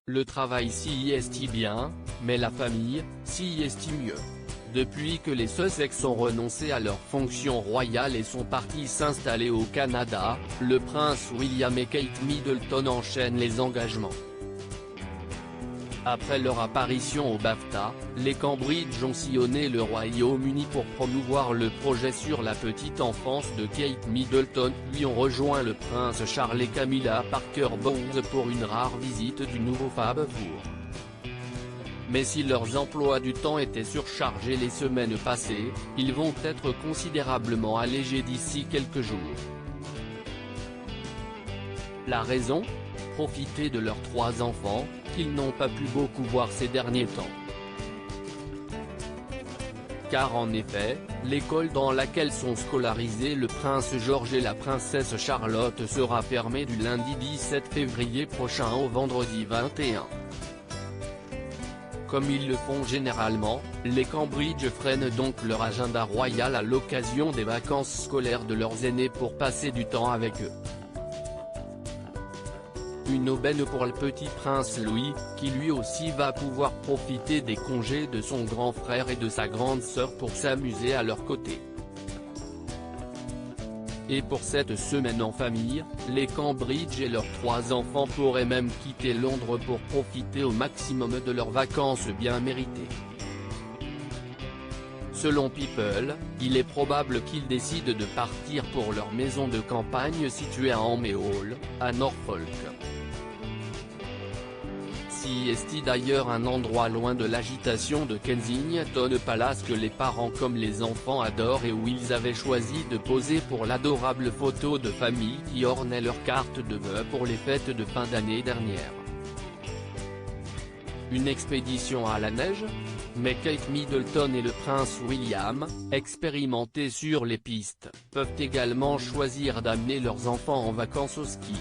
Le travail s'y est bien, mais la famille, s'y est mieux. Depuis que les Sussex ont renoncé à leurs fonctions royales et sont partis s'installer au Canada, le prince William et Kate Middleton enchaînent les engagements. Après leur apparition au BAFTA, les Cambridge ont sillonné le Royaume-Uni pour promouvoir le projet sur la petite enfance de Kate Middleton, puis ont rejoint le prince Charles et Camilla Parker Bowles pour une rare visite du nouveau Fab-Four. Mais si leurs emplois du temps étaient surchargés les semaines passées, ils vont être considérablement allégés d'ici quelques jours. La raison ? Profiter de leurs 3 enfants, qu'ils n'ont pas pu beaucoup voir ces derniers temps. Car en effet, l'école dans laquelle sont scolarisés le prince George et la princesse Charlotte sera fermée du lundi 17 février prochain au vendredi 21. Comme ils le font généralement, les Cambridge freinent donc leur agenda royal à l'occasion des vacances scolaires de leurs aînés pour passer du temps avec eux. Une aubaine pour le petit prince Louis, qui lui aussi va pouvoir profiter des congés de son grand frère et de sa grande sœur pour s'amuser à leur côté. Et pour cette semaine en famille, les Cambridge et leurs 3 enfants pourraient même quitter Londres pour profiter au maximum de leurs vacances bien méritées. Selon People, il est probable qu'ils décident de partir pour leur maison de campagne située à Hammer Hall, à Norfolk. Si est d'ailleurs un endroit loin de l'agitation de Kensington Palace que les parents comme les enfants adorent et où ils avaient choisi de poser pour l'adorable photo de famille qui ornait leur carte de vœux pour les fêtes de fin d'année dernière. Une expédition à la neige ? Mais Kate Middleton et le prince William, expérimentés sur les pistes, peuvent également choisir d'amener leurs enfants en vacances au ski.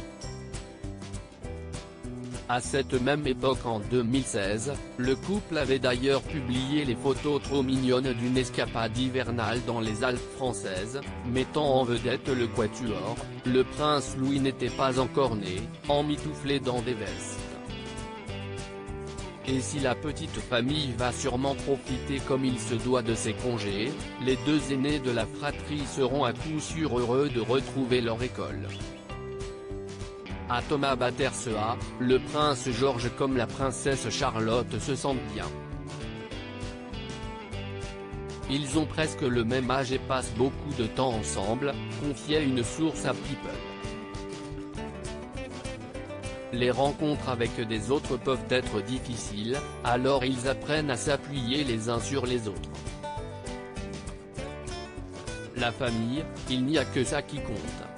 À cette même époque en 2016, le couple avait d'ailleurs publié les photos trop mignonnes d'une escapade hivernale dans les Alpes françaises, mettant en vedette le quatuor. Le prince Louis n'était pas encore né, emmitouflé dans des vestes. Et si la petite famille va sûrement profiter comme il se doit de ses congés, les 2 aînés de la fratrie seront à coup sûr heureux de retrouver leur école. À Thomas Battersea, le prince George comme la princesse Charlotte se sentent bien. Ils ont presque le même âge et passent beaucoup de temps ensemble, confiait une source à People. Les rencontres avec des autres peuvent être difficiles, alors ils apprennent à s'appuyer les uns sur les autres. La famille, il n'y a que ça qui compte.